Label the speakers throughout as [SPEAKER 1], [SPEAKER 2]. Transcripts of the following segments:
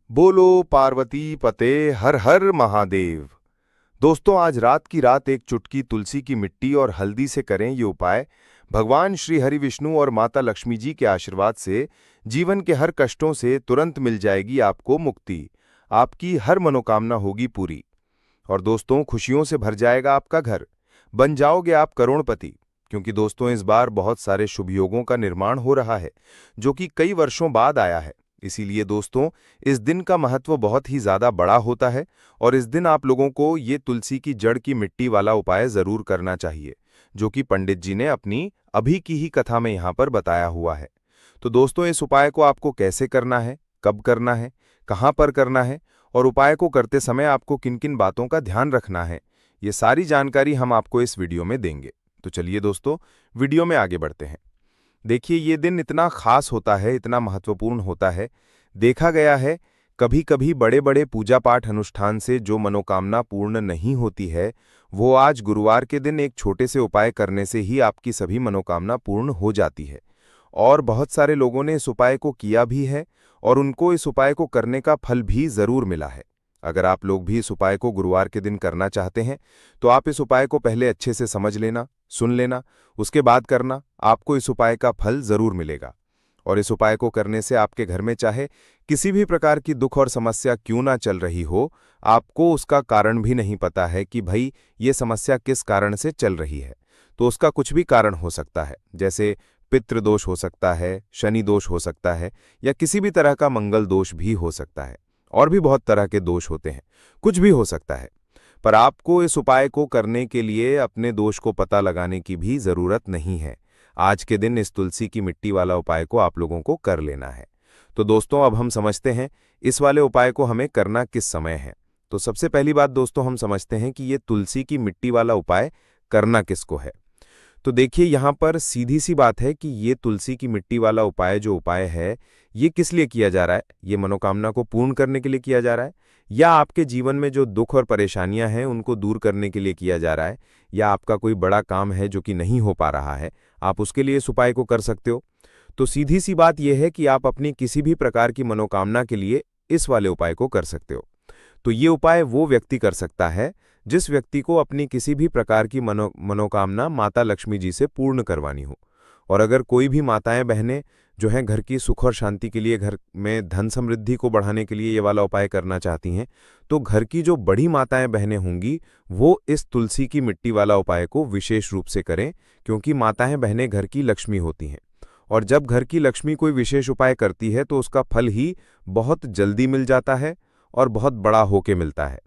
[SPEAKER 1] बोलो पार्वती पते हर हर महादेव। दोस्तों, आज रात की रात एक चुटकी तुलसी की मिट्टी और हल्दी से करें ये उपाय। भगवान श्री हरि विष्णु और माता लक्ष्मी जी के आशीर्वाद से जीवन के हर कष्टों से तुरंत मिल जाएगी आपको मुक्ति। आपकी हर मनोकामना होगी पूरी। और दोस्तों, खुशियों से भर जाएगा आपका घर। बन जाओगे आप करोड़पति। क्योंकि दोस्तों, इस बार बहुत सारे शुभ योगों का निर्माण हो रहा है, जो कि कई वर्षों बाद आया है। इसीलिए दोस्तों, इस दिन का महत्व बहुत ही ज्यादा बड़ा होता है। और इस दिन आप लोगों को ये तुलसी की जड़ की मिट्टी वाला उपाय जरूर करना चाहिए, जो कि पंडित जी ने अपनी अभी की ही कथा में यहाँ पर बताया हुआ है। तो दोस्तों, इस उपाय को आपको कैसे करना है, कब करना है, कहाँ पर करना है और उपाय को करते समय आपको किन किन बातों का ध्यान रखना है, ये सारी जानकारी हम आपको इस वीडियो में देंगे। तो चलिए दोस्तों, वीडियो में आगे बढ़ते हैं। देखिए, ये दिन इतना खास होता है, इतना महत्वपूर्ण होता है। देखा गया है, कभी कभी बड़े बड़े पूजा पाठ अनुष्ठान से जो मनोकामना पूर्ण नहीं होती है, वो आज गुरुवार के दिन एक छोटे से उपाय करने से ही आपकी सभी मनोकामना पूर्ण हो जाती है। और बहुत सारे लोगों ने इस उपाय को किया भी है और उनको इस उपाय को करने का फल भी जरूर मिला है। अगर आप लोग भी इस उपाय को गुरुवार के दिन करना चाहते हैं, तो आप इस उपाय को पहले अच्छे से समझ लेना, सुन लेना, उसके बाद करना। आपको इस उपाय का फल जरूर मिलेगा। और इस उपाय को करने से आपके घर में चाहे किसी भी प्रकार की दुख और समस्या क्यों ना चल रही हो, आपको उसका कारण भी नहीं पता है कि भाई ये समस्या किस कारण से चल रही है। तो उसका कुछ भी कारण हो सकता है, जैसे पितृदोष हो सकता है, शनि दोष हो सकता है, या किसी भी तरह का मंगल दोष भी हो सकता है। और भी बहुत तरह के दोष होते हैं, कुछ भी हो सकता है। पर आपको इस उपाय को करने के लिए अपने दोष को पता लगाने की भी जरूरत नहीं है। आज के दिन इस तुलसी की मिट्टी वाला उपाय को आप लोगों को कर लेना है। तो दोस्तों, अब हम समझते हैं इस वाले उपाय को हमें करना किस समय है। तो सबसे पहली बात दोस्तों, हम समझते हैं कि ये तुलसी की मिट्टी वाला उपाय करना किसको है। तो देखिए, यहाँ पर सीधी सी बात है कि ये तुलसी की मिट्टी वाला उपाय जो उपाय है, ये किस लिए किया जा रहा है। ये मनोकामना को पूर्ण करने के लिए किया जा रहा है, या आपके जीवन में जो दुख और परेशानियां हैं उनको दूर करने के लिए किया जा रहा है, या आपका कोई बड़ा काम है जो कि नहीं हो पा रहा है, आप उसके लिए इस उपाय को कर सकते हो। तो सीधी सी बात यह है कि आप अपनी किसी भी प्रकार की मनोकामना के लिए इस वाले उपाय को कर सकते हो। तो ये उपाय वो व्यक्ति कर सकता है जिस व्यक्ति को अपनी किसी भी प्रकार की मनोकामना माता लक्ष्मी जी से पूर्ण करवानी हो। और अगर कोई भी माताएं बहनें जो हैं घर की सुख और शांति के लिए, घर में धन समृद्धि को बढ़ाने के लिए ये वाला उपाय करना चाहती हैं, तो घर की जो बड़ी माताएं बहनें होंगी वो इस तुलसी की मिट्टी वाला उपाय को विशेष रूप से करें, क्योंकि माताएं बहनें घर की लक्ष्मी होती हैं। और जब घर की लक्ष्मी कोई विशेष उपाय करती है तो उसका फल ही बहुत जल्दी मिल जाता है और बहुत बड़ा होके मिलता है।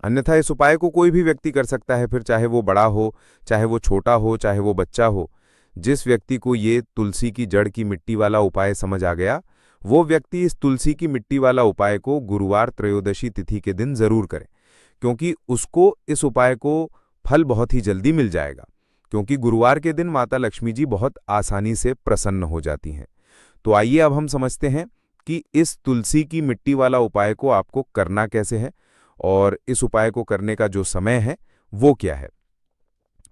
[SPEAKER 1] अन्यथा इस उपाय को कोई भी व्यक्ति कर सकता है, फिर चाहे वो बड़ा हो, चाहे वो छोटा हो, चाहे वो बच्चा हो। जिस व्यक्ति को ये तुलसी की जड़ की मिट्टी वाला उपाय समझ आ गया, वो व्यक्ति इस तुलसी की मिट्टी वाला उपाय को गुरुवार त्रयोदशी तिथि के दिन जरूर करे, क्योंकि उसको इस उपाय को फल बहुत ही जल्दी मिल जाएगा। क्योंकि गुरुवार के दिन माता लक्ष्मी जी बहुत आसानी से प्रसन्न हो जाती हैं। तो आइए अब हम समझते हैं कि इस तुलसी की मिट्टी वाला उपाय को आपको करना कैसे है और इस उपाय को करने का जो समय है वो क्या है।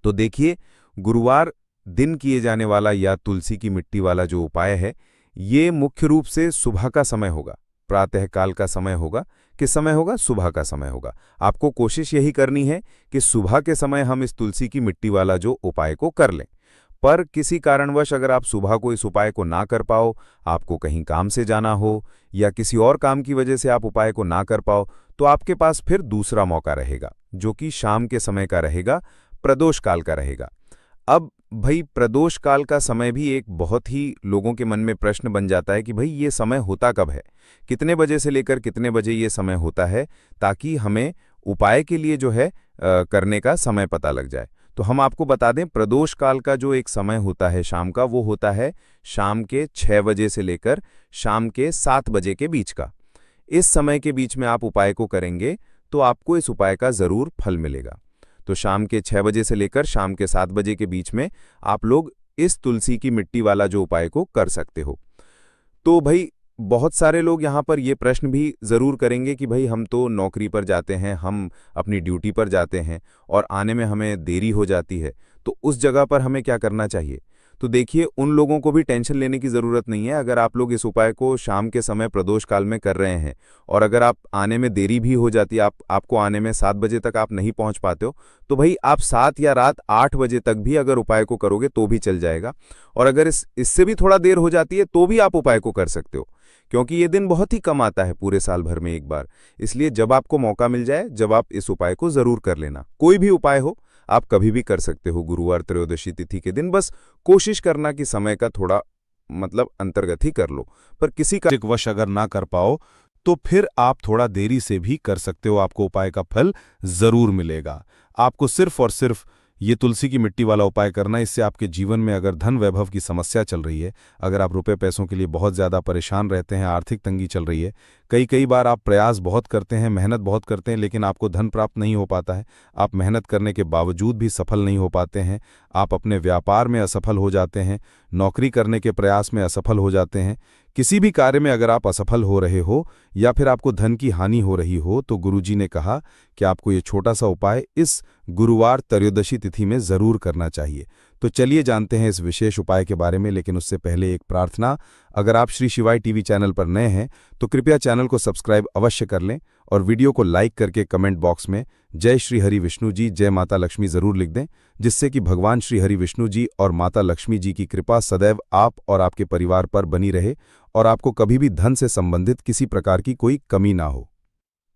[SPEAKER 1] तो देखिए, गुरुवार दिन किए जाने वाला या तुलसी की मिट्टी वाला जो उपाय है, ये मुख्य रूप से सुबह का समय होगा, प्रातःकाल का समय होगा। किस समय होगा? सुबह का समय होगा। आपको कोशिश यही करनी है कि सुबह के समय हम इस तुलसी की मिट्टी वाला जो उपाय को कर लें। पर किसी कारणवश अगर आप सुबह को इस उपाय को ना कर पाओ, आपको कहीं काम से जाना हो या किसी और काम की वजह से आप उपाय को ना कर पाओ, तो आपके पास फिर दूसरा मौका रहेगा, जो कि शाम के समय का रहेगा, प्रदोष काल का रहेगा। अब भाई, प्रदोष काल का समय भी एक बहुत ही लोगों के मन में प्रश्न बन जाता है कि भाई ये समय होता कब है, कितने बजे से लेकर कितने बजे ये समय होता है, ताकि हमें उपाय के लिए जो है करने का समय पता लग जाए। तो हम आपको बता दें, प्रदोष काल का जो एक समय होता है शाम का, वो होता है शाम के 6 बजे से लेकर शाम के 7 बजे के बीच का। इस समय के बीच में आप उपाय को करेंगे तो आपको इस उपाय का जरूर फल मिलेगा। तो शाम के 6 बजे से लेकर शाम के 7 बजे के बीच में आप लोग इस तुलसी की मिट्टी वाला जो उपाय को कर सकते हो। तो भाई, बहुत सारे लोग यहाँ पर ये प्रश्न भी जरूर करेंगे कि भाई हम तो नौकरी पर जाते हैं, हम अपनी ड्यूटी पर जाते हैं और आने में हमें देरी हो जाती है, तो उस जगह पर हमें क्या करना चाहिए।
[SPEAKER 2] तो देखिए उन लोगों को भी टेंशन लेने की ज़रूरत नहीं है। अगर आप लोग इस उपाय को शाम के समय प्रदोष काल में कर रहे हैं और अगर आप आने में देरी भी हो जाती है, आपको आने में 7 बजे तक आप नहीं पहुंच पाते हो, तो भाई आप 7 या रात 8 बजे तक भी अगर उपाय को करोगे तो भी चल जाएगा। और अगर इससे भी थोड़ा देर हो जाती है तो भी आप उपाय को कर सकते हो, क्योंकि ये दिन बहुत ही कम आता है पूरे साल भर में एक बार। इसलिए जब आपको मौका मिल जाए, जब आप इस उपाय को जरूर कर लेना। कोई भी उपाय हो, आप कभी भी कर सकते हो गुरुवार त्रयोदशी तिथि के दिन। बस कोशिश करना कि समय का थोड़ा अंतर्गत ही कर लो। पर किसी का
[SPEAKER 3] वश अगर ना कर पाओ तो फिर आप थोड़ा देरी से भी कर सकते हो, आपको उपाय का फल जरूर मिलेगा। आपको सिर्फ और सिर्फ ये तुलसी की मिट्टी वाला उपाय करना। इससे आपके जीवन में अगर धन वैभव की समस्या चल रही है, अगर आप रुपए पैसों के लिए बहुत ज़्यादा परेशान रहते हैं, आर्थिक तंगी चल रही है, कई बार आप प्रयास बहुत करते हैं, मेहनत बहुत करते हैं, लेकिन आपको धन प्राप्त नहीं हो पाता है, आप मेहनत करने के बावजूद भी सफल नहीं हो पाते हैं, आप अपने व्यापार में असफल हो जाते हैं, नौकरी करने के प्रयास में असफल हो जाते हैं, किसी भी कार्य में अगर आप असफल हो रहे हो या फिर आपको धन की हानि हो रही हो, तो गुरुजी ने कहा कि आपको ये छोटा सा उपाय इस गुरुवार त्रयोदशी तिथि में जरूर करना चाहिए। तो चलिए जानते हैं इस विशेष उपाय के बारे में, लेकिन उससे पहले एक प्रार्थना। अगर आप श्री शिवाय टीवी चैनल पर नए हैं तो कृपया चैनल को सब्सक्राइब अवश्य कर लें और वीडियो को लाइक करके कमेंट बॉक्स में जय श्री हरि विष्णु जी, जय माता लक्ष्मी जरूर लिख दें, जिससे कि भगवान श्री हरि विष्णु जी और माता लक्ष्मी जी की कृपा सदैव आप और आपके परिवार पर बनी रहे और आपको कभी भी धन से संबंधित किसी प्रकार की कोई कमी ना हो।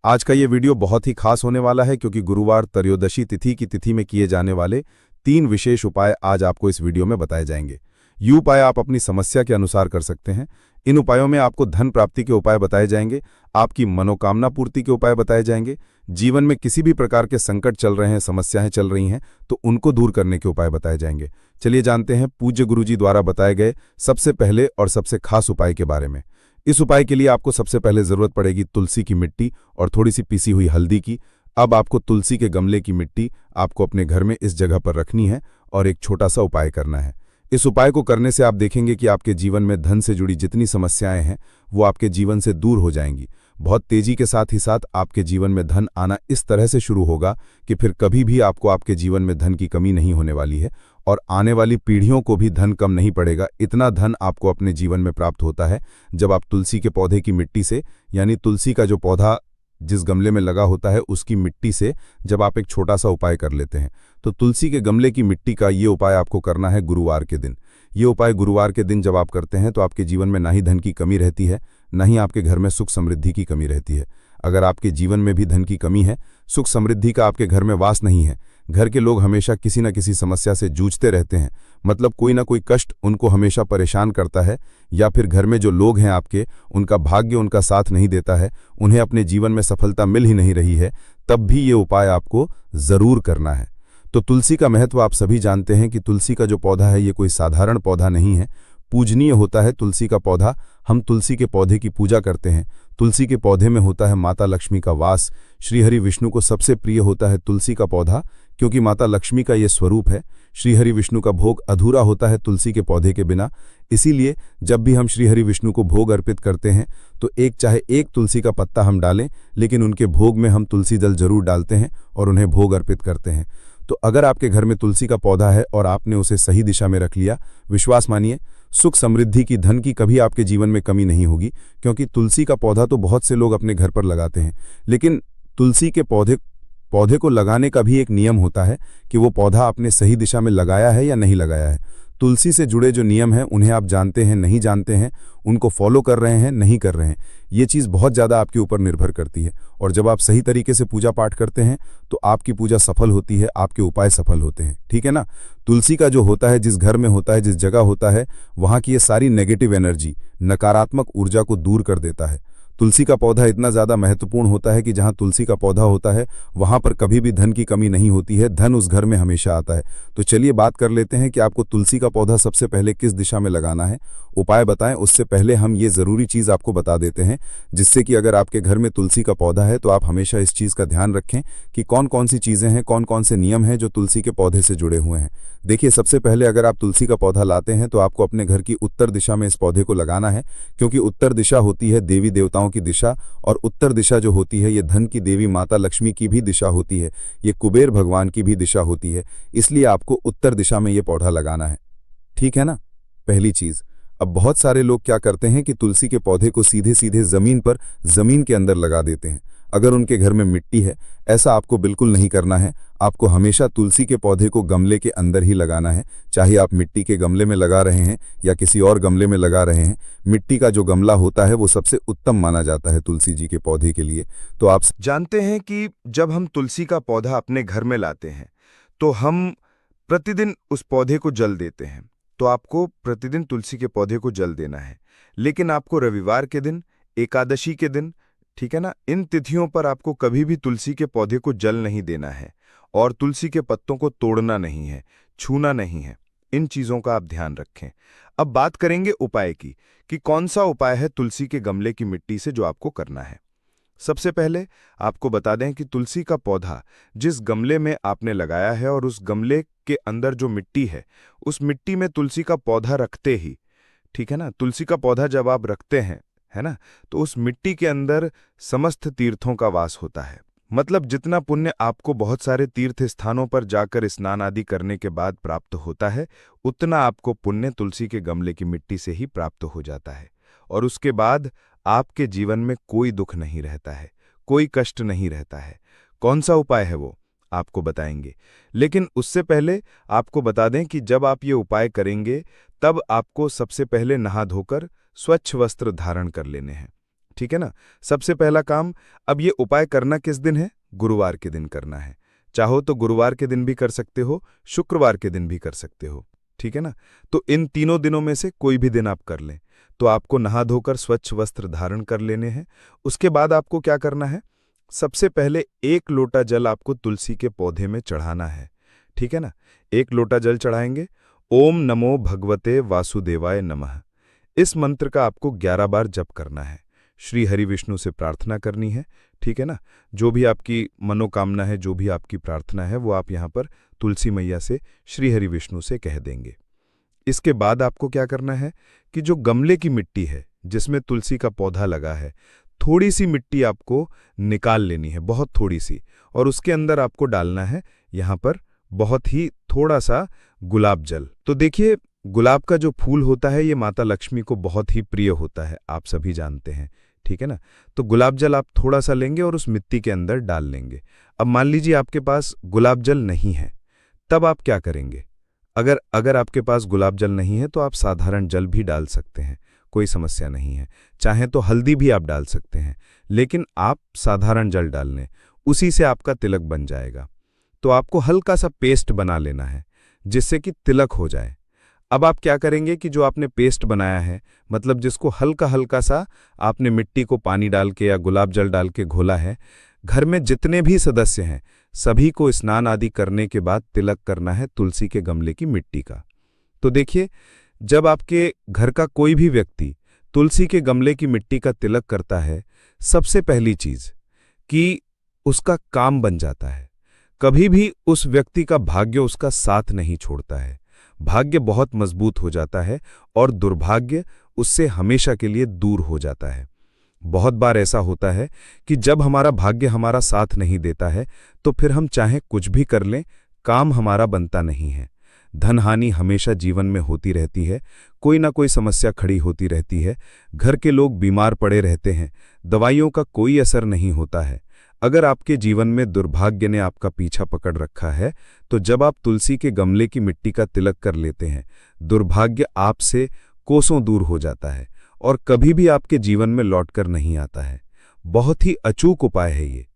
[SPEAKER 3] आज का ये वीडियो बहुत ही खास होने वाला है, क्योंकि गुरुवार त्रयोदशी तिथि की तिथि में किए जाने वाले 3 विशेष उपाय आज आपको इस वीडियो में बताए जाएंगे। ये उपाय आप अपनी समस्या के अनुसार कर सकते हैं। इन उपायों में आपको धन प्राप्ति के उपाय बताए जाएंगे, आपकी मनोकामना पूर्ति के उपाय बताए जाएंगे, जीवन में किसी भी प्रकार के संकट चल रहे हैं, समस्याएं चल रही हैं तो उनको दूर करने के उपाय बताए जाएंगे। चलिए जानते हैं पूज्य गुरुजी द्वारा बताए गए सबसे पहले और सबसे खास उपाय के बारे में। इस उपाय के लिए आपको सबसे पहले जरूरत पड़ेगी तुलसी की मिट्टी और थोड़ी सी पीसी हुई हल्दी की। अब आपको तुलसी के गमले की मिट्टी आपको अपने घर में इस जगह पर रखनी है और एक छोटा सा उपाय करना है। इस उपाय को करने से आप देखेंगे कि आपके जीवन में धन से जुड़ी जितनी समस्याएं हैं वो आपके जीवन से दूर हो जाएंगी। बहुत तेजी के साथ ही साथ आपके जीवन में धन आना इस तरह से शुरू होगा कि फिर कभी भी आपको आपके जीवन में धन की कमी नहीं होने वाली है और आने वाली पीढ़ियों को भी धन कम नहीं पड़ेगा। इतना धन आपको अपने जीवन में प्राप्त होता है जब आप तुलसी के पौधे की मिट्टी से, यानी तुलसी का जो पौधा जिस गमले में लगा होता है उसकी मिट्टी से जब आप एक छोटा सा उपाय कर लेते हैं। तो तुलसी के गमले की मिट्टी का ये उपाय आपको करना है गुरुवार के दिन। ये उपाय गुरुवार के दिन जब आप करते हैं तो आपके जीवन में ना ही धन की कमी रहती है, ना ही आपके घर में सुख समृद्धि की कमी रहती है। अगर आपके जीवन में भी धन की कमी है, सुख समृद्धि का आपके घर में वास नहीं है, घर के लोग हमेशा किसी न किसी समस्या से जूझते रहते हैं, मतलब कोई ना कोई कष्ट उनको हमेशा परेशान करता है, या फिर घर में जो लोग हैं आपके, उनका भाग्य उनका साथ नहीं देता है, उन्हें अपने जीवन में सफलता मिल ही नहीं रही है, तब भी ये उपाय आपको जरूर करना है। तो तुलसी का महत्व आप सभी जानते हैं कि तुलसी का जो पौधा है ये कोई साधारण पौधा नहीं है, पूजनीय होता है तुलसी का पौधा। हम तुलसी के पौधे की पूजा करते हैं। तुलसी के पौधे में होता है माता लक्ष्मी का वास। श्रीहरि विष्णु को सबसे प्रिय होता है तुलसी का पौधा, क्योंकि माता लक्ष्मी का ये स्वरूप है। श्रीहरि विष्णु का भोग अधूरा होता है तुलसी के पौधे के बिना। इसीलिए जब भी हम श्रीहरि विष्णु को भोग अर्पित करते हैं तो चाहे एक तुलसी का पत्ता हम डालें, लेकिन उनके भोग में हम तुलसी दल जरूर डालते हैं और उन्हें भोग अर्पित करते हैं। तो अगर आपके घर में तुलसी का पौधा है और आपने उसे सही दिशा में रख लिया, विश्वास मानिए सुख समृद्धि की, धन की कभी आपके जीवन में कमी नहीं होगी। क्योंकि तुलसी का पौधा तो बहुत से लोग अपने घर पर लगाते हैं, लेकिन तुलसी के पौधे को लगाने का भी एक नियम होता है कि वो पौधा आपने सही दिशा में लगाया है या नहीं लगाया है। तुलसी से जुड़े जो नियम हैं उन्हें आप जानते हैं, नहीं जानते हैं, उनको फॉलो कर रहे हैं, नहीं कर रहे हैं, ये चीज़ बहुत ज़्यादा आपके ऊपर निर्भर करती है। और जब आप सही तरीके से पूजा पाठ करते हैं तो आपकी पूजा सफल होती है, आपके उपाय सफल होते हैं। ठीक है ना। तुलसी का जो होता है, जिस घर में होता है, जिस जगह होता है, वहाँ की ये सारी नेगेटिव एनर्जी, नकारात्मक ऊर्जा को दूर कर देता है। तुलसी का पौधा इतना ज़्यादा महत्वपूर्ण होता है कि जहाँ तुलसी का पौधा होता है वहाँ पर कभी भी धन की कमी नहीं होती है, धन उस घर में हमेशा आता है। तो चलिए बात कर लेते हैं कि आपको तुलसी का पौधा सबसे पहले किस दिशा में लगाना है। उपाय बताएं उससे पहले हम ये ज़रूरी चीज़ आपको बता देते हैं, जिससे कि अगर आपके घर में तुलसी का पौधा है तो आप हमेशा इस चीज़ का ध्यान रखें कि कौन कौन सी चीज़ें हैं, कौन कौन से नियम हैं जो तुलसी के पौधे से जुड़े हुए हैं। देखिए, सबसे पहले अगर आप तुलसी का पौधा लाते हैं तो आपको अपने घर की उत्तर दिशा में इस पौधे को लगाना है, क्योंकि उत्तर दिशा होती है देवी देवताओं की दिशा, और उत्तर दिशा जो होती है ये धन की देवी माता लक्ष्मी की भी दिशा होती है, ये कुबेर भगवान की भी दिशा होती है। इसलिए आपको उत्तर दिशा में ये पौधा लगाना है।
[SPEAKER 2] ठीक है ना? पहली चीज। अब बहुत सारे लोग क्या करते हैं कि तुलसी के पौधे को सीधे सीधे जमीन के अंदर लगा देते हैं। अगर उनके घर में मिट्टी है, ऐसा आपको बिल्कुल नहीं करना है। आपको हमेशा तुलसी के पौधे को गमले के अंदर ही लगाना है। चाहे आप मिट्टी के गमले में लगा रहे हैं या किसी और गमले में लगा रहे हैं, मिट्टी का जो गमला होता है वो सबसे उत्तम माना जाता है तुलसी जी के पौधे के लिए। तो आप
[SPEAKER 1] जानते हैं कि जब हम तुलसी का पौधा अपने घर में लाते हैं तो हम प्रतिदिन उस पौधे को जल देते हैं। तो आपको प्रतिदिन तुलसी के पौधे को जल देना है, लेकिन आपको रविवार के दिन, एकादशी के दिन, ठीक है ना, इन तिथियों पर आपको कभी भी तुलसी के पौधे को जल नहीं देना है और तुलसी के पत्तों को तोड़ना नहीं है, छूना नहीं है। इन चीजों का आप ध्यान रखें। अब बात करेंगे उपाय की कि कौन सा उपाय है तुलसी के गमले की मिट्टी से जो आपको करना है। सबसे पहले आपको बता दें कि तुलसी का पौधा जिस गमले में आपने लगाया है और उस गमले के अंदर जो मिट्टी है, उस मिट्टी में तुलसी का पौधा रखते ही, ठीक है ना, तुलसी का पौधा जब आप रखते हैं, है ना, तो उस मिट्टी के अंदर समस्त तीर्थों का वास होता है। मतलब जितना पुण्य आपको बहुत सारे तीर्थ स्थानों पर जाकर स्नान आदि करने के बाद प्राप्त होता है, उतना आपको पुण्य तुलसी के गमले की मिट्टी से ही प्राप्त हो जाता है। और उसके बाद आपके जीवन में कोई दुख नहीं रहता है, कोई कष्ट नहीं रहता है। कौन सा उपाय है वो आपको बताएंगे, लेकिन उससे पहले आपको बता दें कि जब आप ये उपाय करेंगे तब आपको सबसे पहले नहा धोकर स्वच्छ वस्त्र धारण कर लेने हैं, ठीक है ना। सबसे पहला काम, अब ये उपाय करना किस दिन है? गुरुवार के दिन करना है। चाहो तो गुरुवार के दिन भी कर सकते हो, शुक्रवार के दिन भी कर सकते हो, ठीक है ना। तो इन तीनों दिनों में से कोई भी दिन आप कर लें। तो आपको नहा धोकर स्वच्छ वस्त्र धारण कर लेने हैं। उसके बाद आपको क्या करना है? सबसे पहले 1 लोटा जल आपको तुलसी के पौधे में चढ़ाना है, ठीक है ना। 1 लोटा जल चढ़ाएंगे। ओम नमो भगवते वासुदेवाय नमः, इस मंत्र का आपको 11 बार जप करना है। श्री हरि विष्णु से प्रार्थना करनी है, ठीक है ना। जो भी आपकी मनोकामना है, जो भी आपकी प्रार्थना है, वो आप यहाँ पर तुलसी मैया से, श्री हरि विष्णु से कह देंगे। इसके बाद आपको क्या करना है कि जो गमले की मिट्टी है जिसमें तुलसी का पौधा लगा है, थोड़ी सी मिट्टी आपको निकाल लेनी है, बहुत थोड़ी सी, और उसके अंदर आपको डालना है यहाँ पर बहुत ही थोड़ा सा गुलाब जल। तो देखिए, गुलाब का जो फूल होता है ये माता लक्ष्मी को बहुत ही प्रिय होता है, आप सभी जानते हैं, ठीक है ना। तो गुलाब जल आप थोड़ा सा लेंगे और उस मिट्टी के अंदर डाल लेंगे। अब मान लीजिए आपके पास गुलाब जल नहीं है, तब आप क्या करेंगे? अगर आपके पास गुलाब जल नहीं है तो आप साधारण जल भी डाल सकते हैं, कोई समस्या नहीं है। चाहे तो हल्दी भी आप डाल सकते हैं, लेकिन आप साधारण जल डाल लें, उसी से आपका तिलक बन जाएगा। तो आपको हल्का सा पेस्ट बना लेना है जिससे कि तिलक हो जाए। अब आप क्या करेंगे कि जो आपने पेस्ट बनाया है, मतलब जिसको हल्का हल्का सा आपने मिट्टी को पानी डाल के या गुलाब जल डाल के घोला है, घर में जितने भी सदस्य हैं सभी को स्नान आदि करने के बाद तिलक करना है तुलसी के गमले की मिट्टी का। तो देखिए, जब आपके घर का कोई भी व्यक्ति तुलसी के गमले की मिट्टी का तिलक करता है, सबसे पहली चीज कि उसका काम बन जाता है। कभी भी उस व्यक्ति का भाग्य उसका साथ नहीं छोड़ता है, भाग्य बहुत मजबूत हो जाता है और दुर्भाग्य उससे हमेशा के लिए दूर हो जाता है। बहुत बार ऐसा होता है कि जब हमारा भाग्य हमारा साथ नहीं देता है तो फिर हम चाहे कुछ भी कर लें, काम हमारा बनता नहीं है। धन हानि हमेशा जीवन में होती रहती है, कोई ना कोई समस्या खड़ी होती रहती है, घर के लोग बीमार पड़े रहते हैं, दवाइयों का कोई असर नहीं होता है। अगर आपके जीवन में दुर्भाग्य ने आपका पीछा पकड़ रखा है तो जब आप तुलसी के गमले की मिट्टी का तिलक कर लेते हैं, दुर्भाग्य आपसे कोसों दूर हो जाता है और कभी भी आपके जीवन में लौटकर नहीं आता है। बहुत ही अचूक उपाय है ये।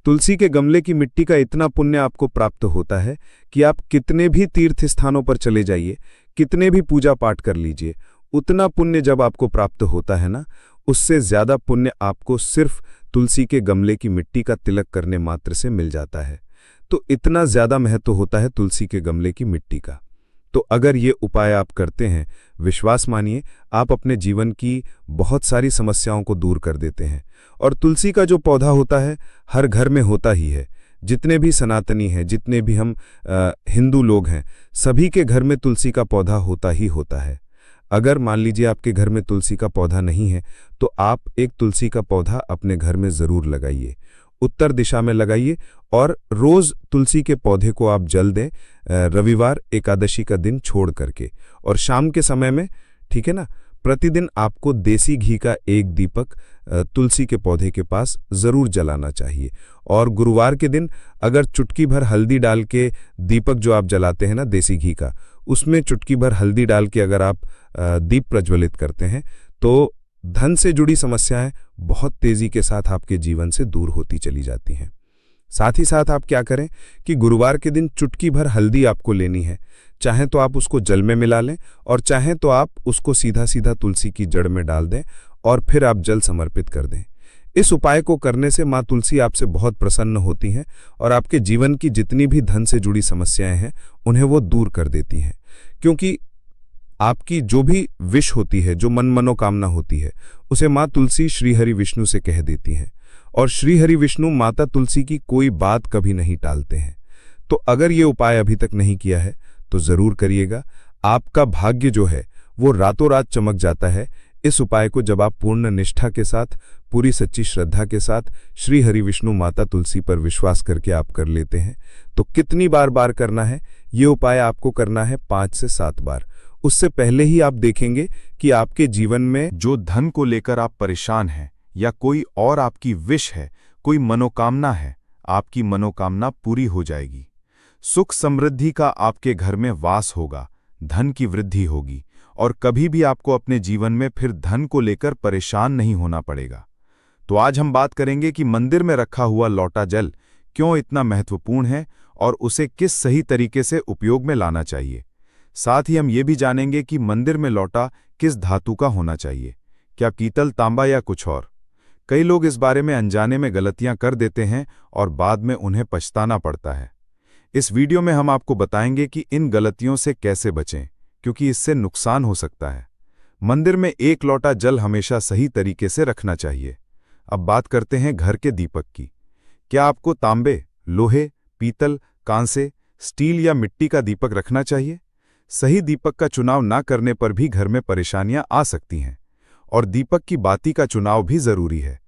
[SPEAKER 1] तुलसी के गमले की मिट्टी का इतना पुण्य आपको प्राप्त होता है कि आप कितने भी तीर्थ स्थानों पर चले जाइए, कितने भी पूजा पाठ कर लीजिए, उतना पुण्य जब आपको प्राप्त होता है ना, उससे ज्यादा पुण्य आपको सिर्फ तुलसी के गमले की मिट्टी का तिलक करने मात्र से मिल जाता है। तो इतना ज्यादा महत्व होता है तुलसी के गमले की मिट्टी का। तो अगर ये उपाय आप करते हैं, विश्वास मानिए आप अपने जीवन की बहुत सारी समस्याओं को दूर कर देते हैं। और तुलसी का जो पौधा होता है हर घर में होता ही है। जितने भी सनातनी हैं, जितने भी हम हिंदू लोग हैं, सभी के घर में तुलसी का पौधा होता ही होता है। अगर मान लीजिए आपके घर में तुलसी का पौधा नहीं है तो आप एक तुलसी का पौधा अपने घर में ज़रूर लगाइए
[SPEAKER 2] उत्तर दिशा में लगाइए और रोज तुलसी के पौधे को आप जल दें, रविवार एकादशी का दिन छोड़ करके। और शाम के समय में, ठीक है ना, प्रतिदिन आपको देसी घी का एक दीपक तुलसी के पौधे के पास जरूर जलाना चाहिए। और गुरुवार के दिन अगर चुटकी भर हल्दी डाल के दीपक जो आप जलाते हैं ना देसी घी का, उसमें चुटकी भर हल्दी डाल के अगर आप दीप प्रज्वलित करते हैं तो धन से जुड़ी समस्याएं बहुत तेजी के साथ आपके जीवन से दूर होती चली जाती हैं। साथ ही साथ आप क्या करें कि गुरुवार के दिन चुटकी भर हल्दी आपको लेनी है। चाहें तो आप उसको जल में मिला लें और चाहें तो आप उसको सीधा सीधा तुलसी की जड़ में डाल दें और फिर आप जल समर्पित कर दें। इस उपाय को करने से माँ तुलसी आपसे बहुत प्रसन्न होती हैं और आपके जीवन की जितनी भी धन से जुड़ी समस्याएं हैं उन्हें वो दूर कर देती हैं। क्योंकि आपकी जो भी विश होती है, जो मनोकामना होती है, उसे माँ तुलसी श्री हरि विष्णु से कह देती हैं और श्री हरि विष्णु माता तुलसी की कोई बात कभी नहीं टालते हैं। तो अगर ये उपाय अभी तक नहीं किया है तो जरूर करिएगा। आपका भाग्य जो है वो रातों रात चमक जाता है। इस उपाय को जब आप पूर्ण निष्ठा के साथ, पूरी सच्ची श्रद्धा के साथ श्री हरि विष्णु माता तुलसी पर विश्वास करके आप कर लेते हैं तो कितनी बार करना है, ये उपाय आपको करना है 5 से 7 बार। उससे पहले ही आप देखेंगे कि आपके जीवन में
[SPEAKER 3] जो धन को लेकर आप परेशान हैं या कोई और आपकी विश है, कोई मनोकामना है, आपकी मनोकामना पूरी हो जाएगी। सुख समृद्धि का आपके घर में वास होगा, धन की वृद्धि होगी और कभी भी आपको अपने जीवन में फिर धन को लेकर परेशान नहीं होना पड़ेगा। तो आज हम बात करेंगे कि मंदिर में रखा हुआ लौटा जल क्यों इतना महत्वपूर्ण है और उसे किस सही तरीके से उपयोग में लाना चाहिए। साथ ही हम ये भी जानेंगे कि मंदिर में लौटा किस धातु का होना चाहिए, क्या पीतल, तांबा या कुछ और। कई लोग इस बारे में अनजाने में गलतियां कर देते हैं और बाद में उन्हें पछताना पड़ता है। इस वीडियो में हम आपको बताएंगे कि इन गलतियों से कैसे बचें, क्योंकि इससे नुकसान हो सकता है। मंदिर में एक लौटा जल हमेशा सही तरीके से रखना चाहिए। अब बात करते हैं घर के दीपक की। क्या आपको तांबे, लोहे, पीतल, कांसे, स्टील या मिट्टी का दीपक रखना चाहिए? सही दीपक का चुनाव ना करने पर भी घर में परेशानियां आ सकती हैं और दीपक की बाती का चुनाव भी जरूरी है।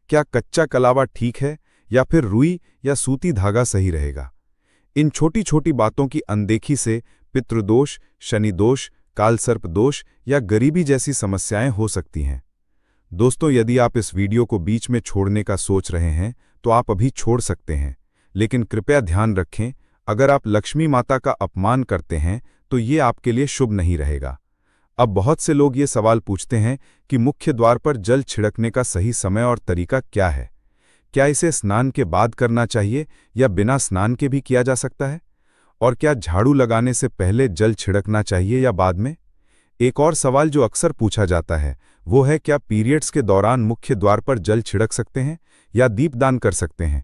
[SPEAKER 3] क्या कच्चा कलावा ठीक है या फिर रुई या सूती धागा सही रहेगा? इन छोटी छोटी बातों की अनदेखी से पितृदोष, शनि दोष, कालसर्प दोष या गरीबी जैसी समस्याएं हो सकती हैं। दोस्तों, यदि आप इस वीडियो को बीच में छोड़ने का सोच रहे हैं तो आप अभी छोड़ सकते हैं, लेकिन कृपया ध्यान रखें, अगर आप लक्ष्मी माता का अपमान करते हैं तो ये आपके लिए शुभ नहीं रहेगा। अब बहुत से लोग ये सवाल पूछते हैं कि मुख्य द्वार पर जल छिड़कने का सही समय और तरीका क्या है? क्या इसे स्नान के बाद करना चाहिए या बिना स्नान के भी किया जा सकता है? और क्या झाड़ू लगाने से पहले जल छिड़कना चाहिए या बाद में? एक और सवाल जो अक्सर पूछा जाता है वो है, क्या पीरियड्स के दौरान मुख्य द्वार पर जल छिड़क सकते हैं या दीपदान कर सकते हैं?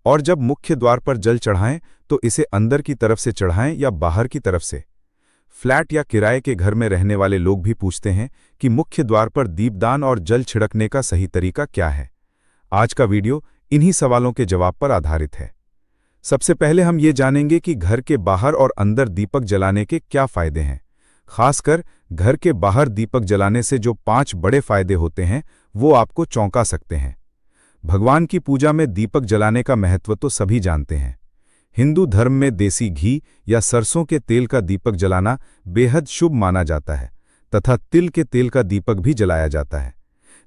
[SPEAKER 3] और जब मुख्य द्वार पर जल चढ़ाएं तो इसे अंदर की तरफ से चढ़ाएं या बाहर की तरफ से? फ्लैट या किराए के घर में रहने वाले लोग भी पूछते हैं कि मुख्य द्वार पर दीपदान और जल छिड़कने का सही तरीका क्या है। आज का वीडियो इन्हीं सवालों के जवाब पर आधारित है। सबसे पहले हम ये जानेंगे कि घर के बाहर और अंदर दीपक जलाने के क्या फायदे हैं। खासकर घर के बाहर दीपक जलाने से जो 5 बड़े फायदे होते हैं वो आपको चौंका सकते हैं। भगवान की पूजा में दीपक जलाने का महत्व तो सभी जानते हैं। हिंदू धर्म में देसी घी या सरसों के तेल का दीपक जलाना बेहद शुभ माना जाता है तथा तिल के तेल का दीपक भी जलाया जाता है।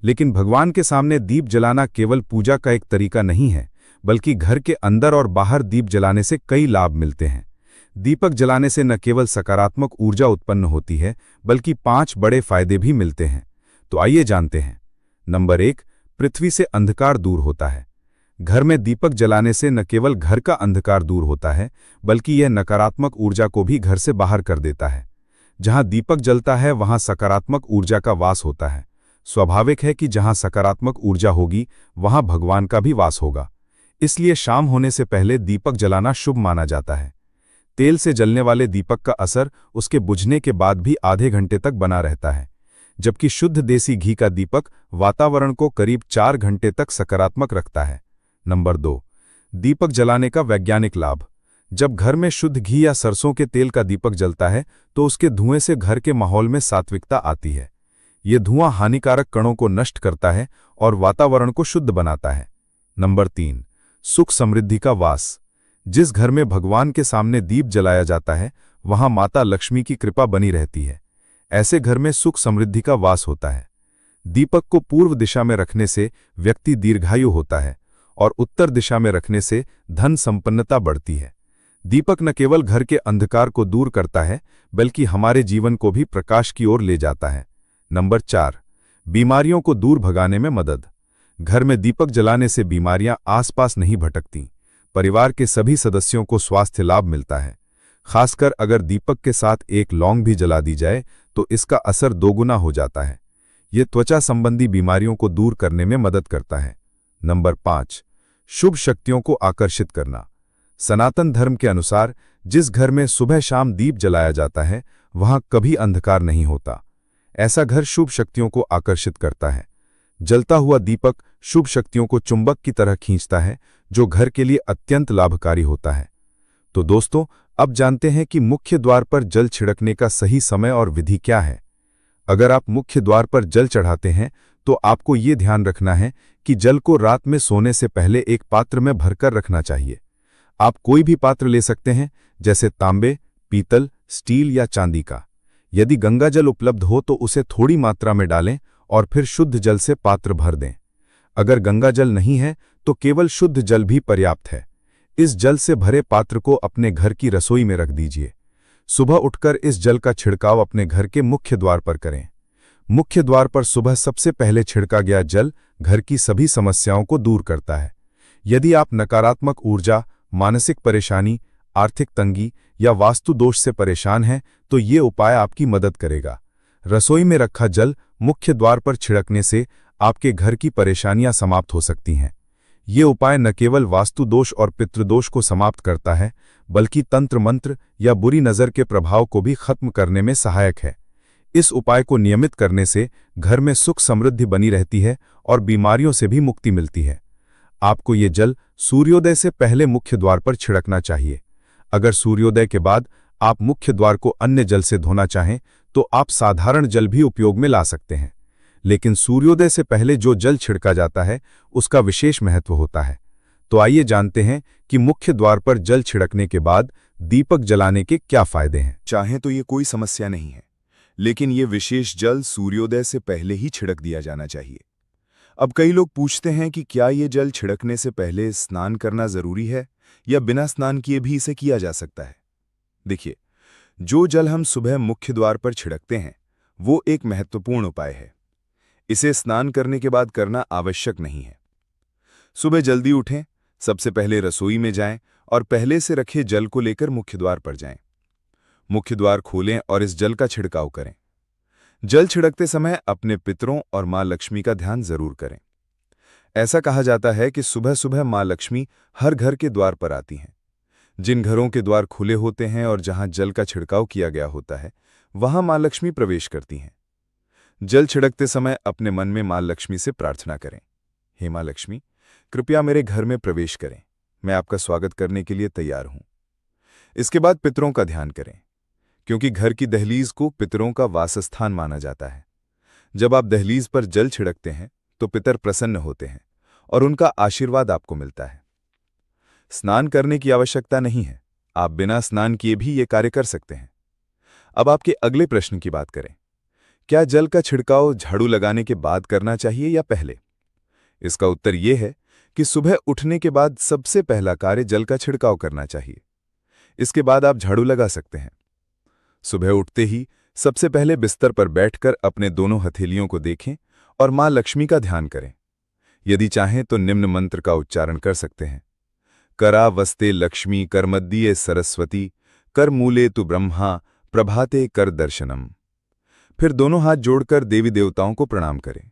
[SPEAKER 3] लेकिन भगवान के सामने दीप जलाना केवल पूजा का एक तरीका नहीं है, बल्कि घर के अंदर और बाहर दीप जलाने से कई लाभ मिलते हैं। दीपक जलाने से न केवल सकारात्मक ऊर्जा उत्पन्न होती है, बल्कि 5 बड़े फायदे भी मिलते हैं। तो आइए जानते हैं। नंबर 1, पृथ्वी से अंधकार दूर होता है। घर में दीपक जलाने से न केवल घर का अंधकार दूर होता है, बल्कि यह नकारात्मक ऊर्जा को भी घर से बाहर कर देता है। जहां दीपक जलता है वहां सकारात्मक ऊर्जा का वास होता है। स्वाभाविक है कि जहां सकारात्मक ऊर्जा होगी वहां भगवान का भी वास होगा। इसलिए शाम होने से पहले दीपक जलाना शुभ माना जाता है। तेल से जलने वाले दीपक का असर उसके बुझने के बाद भी आधे घंटे तक बना रहता है, जबकि शुद्ध देसी घी का दीपक वातावरण को करीब 4 घंटे तक सकारात्मक रखता है। नंबर 2, दीपक जलाने का वैज्ञानिक लाभ। जब घर में शुद्ध घी या सरसों के तेल का दीपक जलता है तो उसके धुएं से घर के माहौल में सात्विकता आती है। ये धुआं हानिकारक कणों को नष्ट करता है और वातावरण को शुद्ध बनाता है। नंबर 3, सुख समृद्धि का वास। जिस घर में भगवान के सामने दीप जलाया जाता है वहां माता लक्ष्मी की कृपा बनी रहती है। ऐसे घर में सुख समृद्धि का वास होता है। दीपक को पूर्व दिशा में रखने से व्यक्ति दीर्घायु होता है और उत्तर दिशा में रखने से धन संपन्नता बढ़ती है। दीपक न केवल घर के अंधकार को दूर करता है बल्कि हमारे जीवन को भी प्रकाश की ओर ले जाता है। नंबर 4, बीमारियों को दूर भगाने में मदद। घर में दीपक जलाने से बीमारियां आसपास नहीं भटकती। परिवार के सभी सदस्यों को स्वास्थ्य लाभ मिलता है। खासकर अगर दीपक के साथ एक लौंग भी जला दी जाए तो इसका असर दोगुना हो जाता है। ये त्वचा संबंधी बीमारियों को दूर करने में मदद करता है। नंबर 5, शुभ शक्तियों को आकर्षित करना। सनातन धर्म के अनुसार जिस घर में सुबह शाम दीप जलाया जाता है वहां कभी अंधकार नहीं होता। ऐसा घर शुभ शक्तियों को आकर्षित करता है। जलता हुआ दीपक शुभ शक्तियों को चुंबक की तरह खींचता है, जो घर के लिए अत्यंत लाभकारी होता है। तो दोस्तों, अब जानते हैं कि मुख्य द्वार पर जल छिड़कने का सही समय और विधि क्या है। अगर आप मुख्य द्वार पर जल चढ़ाते हैं तो आपको ये ध्यान रखना है कि जल को रात में सोने से पहले एक पात्र में भरकर रखना चाहिए। आप कोई भी पात्र ले सकते हैं, जैसे तांबे, पीतल, स्टील या चांदी का। यदि गंगा जल उपलब्ध हो तो उसे थोड़ी मात्रा में डालें और फिर शुद्ध जल से पात्र भर दें। अगर गंगा जल नहीं है तो केवल शुद्ध जल भी पर्याप्त है। इस जल से भरे पात्र को अपने घर की रसोई में रख दीजिए। सुबह उठकर इस जल का छिड़काव अपने घर के मुख्य द्वार पर करें। मुख्य द्वार पर सुबह सबसे पहले छिड़का गया जल घर की सभी समस्याओं को दूर करता है। यदि आप नकारात्मक ऊर्जा, मानसिक परेशानी, आर्थिक तंगी या वास्तु दोष से परेशान हैं तो ये उपाय आपकी मदद करेगा। रसोई में रखा जल मुख्य द्वार पर छिड़कने से आपके घर की परेशानियां समाप्त हो सकती हैं। ये उपाय न केवल वास्तु दोष और पितृदोष को समाप्त करता है बल्कि तंत्र मंत्र या बुरी नज़र के प्रभाव को भी खत्म करने में सहायक है। इस उपाय को नियमित करने से घर में सुख समृद्धि बनी रहती है और बीमारियों से भी मुक्ति मिलती है। आपको ये जल सूर्योदय से पहले मुख्य द्वार पर छिड़कना चाहिए। अगर सूर्योदय के बाद आप मुख्य द्वार को अन्य जल से धोना चाहें तो आप साधारण जल भी उपयोग में ला सकते हैं, लेकिन सूर्योदय से पहले जो जल छिड़का जाता है उसका विशेष महत्व होता है। तो आइए जानते हैं कि मुख्य द्वार पर जल छिड़कने के बाद दीपक जलाने के क्या फायदे हैं।
[SPEAKER 1] चाहें तो ये कोई समस्या नहीं है, लेकिन ये विशेष जल सूर्योदय से पहले ही छिड़क दिया जाना चाहिए। अब कई लोग पूछते हैं कि क्या ये जल छिड़कने से पहले स्नान करना जरूरी है या बिना स्नान किए भी इसे किया जा सकता है। देखिए, जो जल हम सुबह मुख्य द्वार पर छिड़कते हैं वो एक महत्वपूर्ण उपाय है। इसे स्नान करने के बाद करना आवश्यक नहीं है। सुबह जल्दी उठें, सबसे पहले रसोई में जाएं और पहले से रखे जल को लेकर मुख्य द्वार पर जाएं। मुख्य द्वार खोलें और इस जल का छिड़काव करें। जल छिड़कते समय अपने पितरों और मां लक्ष्मी का ध्यान जरूर करें। ऐसा कहा जाता है कि सुबह सुबह मां लक्ष्मी हर घर के द्वार पर आती हैं। जिन घरों के द्वार खुले होते हैं और जहां जल का छिड़काव किया गया होता है वहां मां लक्ष्मी प्रवेश करती हैं। जल छिड़कते समय अपने मन में मां लक्ष्मी से प्रार्थना करें, हे मां लक्ष्मी, कृपया मेरे घर में प्रवेश करें, मैं आपका स्वागत करने के लिए तैयार हूं। इसके बाद पितरों का ध्यान करें, क्योंकि घर की दहलीज को पितरों का वासस्थान माना जाता है। जब आप दहलीज पर जल छिड़कते हैं तो पितर प्रसन्न होते हैं और उनका आशीर्वाद आपको मिलता है। स्नान करने की आवश्यकता नहीं है, आप बिना स्नान किए भी ये कार्य कर सकते हैं। अब आपके अगले प्रश्न की बात करें, क्या जल का छिड़काव झाड़ू लगाने के बाद करना चाहिए या पहले? इसका उत्तर यह है कि सुबह उठने के बाद सबसे पहला कार्य जल का छिड़काव करना चाहिए। इसके बाद आप झाड़ू लगा सकते हैं। सुबह उठते ही सबसे पहले बिस्तर पर बैठकर अपने दोनों हथेलियों को देखें और मां लक्ष्मी का ध्यान करें। यदि चाहें तो निम्न मंत्र का उच्चारण कर सकते हैं। करा वस्ते लक्ष्मी करमद्दिये सरस्वती कर मूले तु ब्रह्मा प्रभाते कर दर्शनम। फिर दोनों हाथ जोड़कर देवी देवताओं को प्रणाम करें।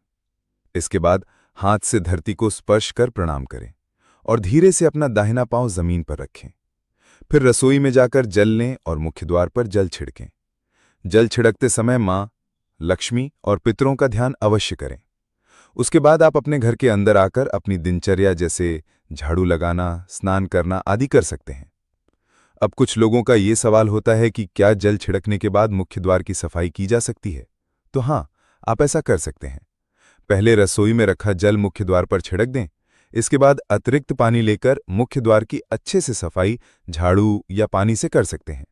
[SPEAKER 1] इसके बाद हाथ से धरती को स्पर्श कर प्रणाम करें और धीरे से अपना दाहिना पांव जमीन पर रखें। फिर रसोई में जाकर जल लें और मुख्य द्वार पर जल छिड़कें। जल छिड़कते समय मां लक्ष्मी और पितरों का ध्यान अवश्य करें। उसके बाद आप अपने घर के अंदर आकर अपनी दिनचर्या जैसे झाड़ू लगाना, स्नान करना आदि कर सकते हैं। अब कुछ लोगों का ये सवाल होता है कि क्या जल छिड़कने के बाद मुख्य द्वार की सफाई की जा सकती है? तो हाँ, आप ऐसा कर सकते हैं। पहले रसोई में रखा जल मुख्य द्वार पर छिड़क दें।
[SPEAKER 2] इसके बाद अतिरिक्त पानी लेकर मुख्य द्वार की अच्छे से सफाई झाड़ू या पानी से कर सकते हैं।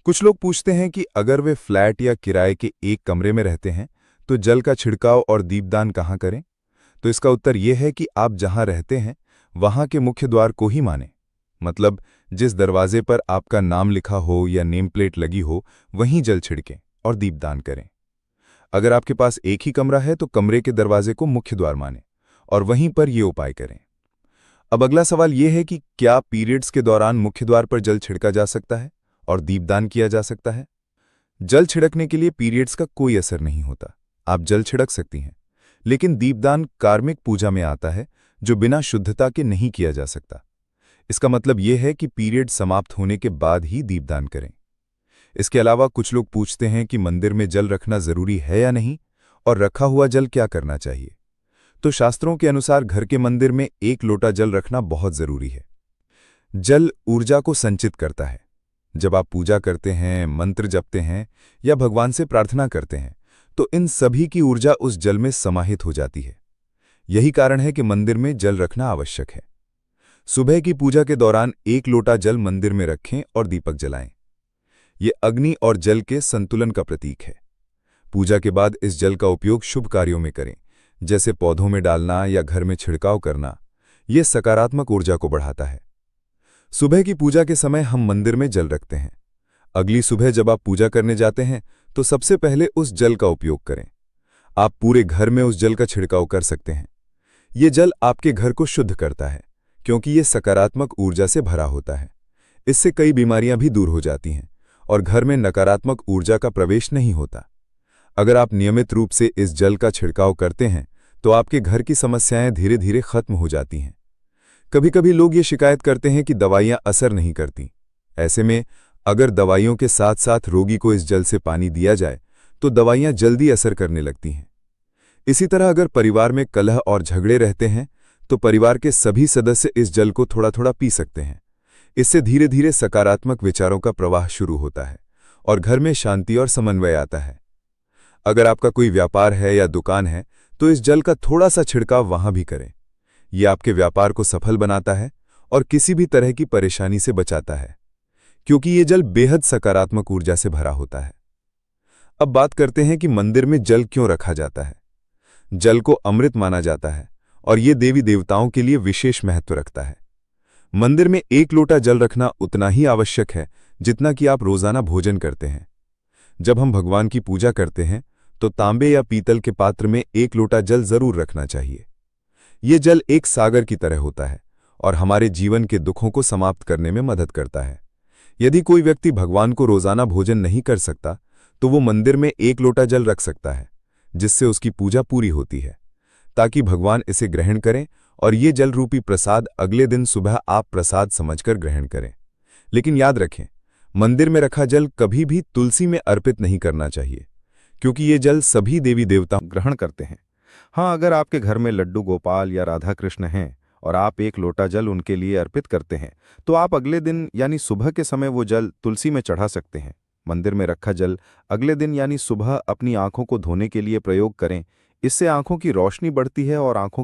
[SPEAKER 2] कुछ लोग पूछते हैं कि अगर वे फ्लैट या किराए के एक कमरे में रहते हैं तो जल का छिड़काव और दीपदान कहाँ करें? तो इसका उत्तर यह है कि आप जहां रहते हैं वहां के मुख्य द्वार को ही मानें। मतलब जिस दरवाजे पर आपका नाम लिखा हो या नेम प्लेट लगी हो वहीं जल छिड़कें और दीपदान करें। अगर आपके पास एक ही कमरा है तो कमरे के दरवाजे को मुख्य द्वार मानें और वहीं पर ये उपाय करें। अब अगला सवाल यह है कि क्या पीरियड्स के दौरान मुख्य द्वार पर जल छिड़का जा सकता है और दीपदान किया जा सकता है? जल छिड़कने के लिए पीरियड्स का कोई असर नहीं होता। आप जल छिड़क सकती हैं, लेकिन दीपदान कार्मिक पूजा में आता है जो बिना शुद्धता के नहीं किया जा सकता। इसका मतलब यह है कि पीरियड समाप्त होने के बाद ही दीपदान करें। इसके अलावा कुछ लोग पूछते हैं कि मंदिर में जल रखना जरूरी है या नहीं और रखा हुआ जल क्या करना चाहिए। तो शास्त्रों के अनुसार घर के मंदिर में 1 लोटा जल रखना बहुत जरूरी है। जल ऊर्जा को संचित करता है। जब आप पूजा करते हैं, मंत्र जपते हैं या भगवान से प्रार्थना करते हैं तो इन सभी की ऊर्जा उस जल में समाहित हो जाती है। यही कारण है कि मंदिर में जल रखना आवश्यक है। सुबह की पूजा के दौरान 1 लोटा जल मंदिर में रखें और दीपक जलाएं। ये अग्नि और जल के संतुलन का प्रतीक है। पूजा के बाद इस जल का उपयोग शुभ कार्यों में करें, जैसे पौधों में डालना या घर में छिड़काव करना। यह सकारात्मक ऊर्जा को बढ़ाता है। सुबह की पूजा के समय हम मंदिर में जल रखते हैं। अगली सुबह जब आप पूजा करने जाते हैं तो सबसे पहले उस जल का उपयोग करें। आप पूरे घर में उस जल का छिड़काव कर सकते हैं। ये जल आपके घर को शुद्ध करता है क्योंकि ये सकारात्मक ऊर्जा से भरा होता है। इससे कई बीमारियां भी दूर हो जाती हैं और घर में नकारात्मक ऊर्जा का प्रवेश नहीं होता। अगर आप नियमित रूप से इस जल का छिड़काव करते हैं तो आपके घर की समस्याएं धीरे धीरे खत्म हो जाती हैं। कभी कभी लोग ये शिकायत करते हैं कि दवाइयां असर नहीं करती। ऐसे में अगर दवाइयों के साथ साथ रोगी को इस जल से पानी दिया जाए तो दवाइयां जल्दी असर करने लगती हैं। इसी तरह अगर परिवार में कलह और झगड़े रहते हैं तो परिवार के सभी सदस्य इस जल को थोड़ा थोड़ा पी सकते हैं। इससे धीरे धीरे सकारात्मक विचारों का प्रवाह शुरू होता है और घर में शांति और समन्वय आता है। अगर आपका कोई व्यापार है या दुकान है तो इस जल का थोड़ा सा छिड़काव वहां भी करें। यह आपके व्यापार को सफल बनाता है और किसी भी तरह की परेशानी से बचाता है, क्योंकि ये जल बेहद सकारात्मक ऊर्जा से भरा होता है। अब बात करते हैं कि मंदिर में जल क्यों रखा जाता है। जल को अमृत माना जाता है और ये देवी देवताओं के लिए विशेष महत्व रखता है। मंदिर में 1 लोटा जल रखना उतना ही आवश्यक है जितना कि आप रोजाना भोजन करते हैं। जब हम भगवान की पूजा करते हैं तो तांबे या पीतल के पात्र में 1 लोटा जल जरूर रखना चाहिए। ये जल एक सागर की तरह होता है और हमारे जीवन के दुखों को समाप्त करने में मदद करता है। यदि कोई व्यक्ति भगवान को रोजाना भोजन नहीं कर सकता तो वो मंदिर में 1 लोटा जल रख सकता है, जिससे उसकी पूजा पूरी होती है, ताकि भगवान इसे ग्रहण करें और ये जल रूपी प्रसाद अगले दिन सुबह आप प्रसाद समझकर ग्रहण करें। लेकिन याद रखें, मंदिर में रखा जल कभी भी तुलसी में अर्पित नहीं करना चाहिए, क्योंकि ये जल सभी देवी देवता
[SPEAKER 1] ग्रहण करते हैं। हाँ, अगर आपके घर में लड्डू गोपाल या राधा कृष्ण हैं और आप 1 लोटा जल उनके लिए अर्पित करते हैं तो आप अगले दिन यानी सुबह के समय वो जल तुलसी में चढ़ा सकते हैं। मंदिर में रखा जल अगले दिन यानी सुबह अपनी आंखों को धोने के लिए प्रयोग करें। इससे आंखों की रोशनी बढ़ती है और आंखों की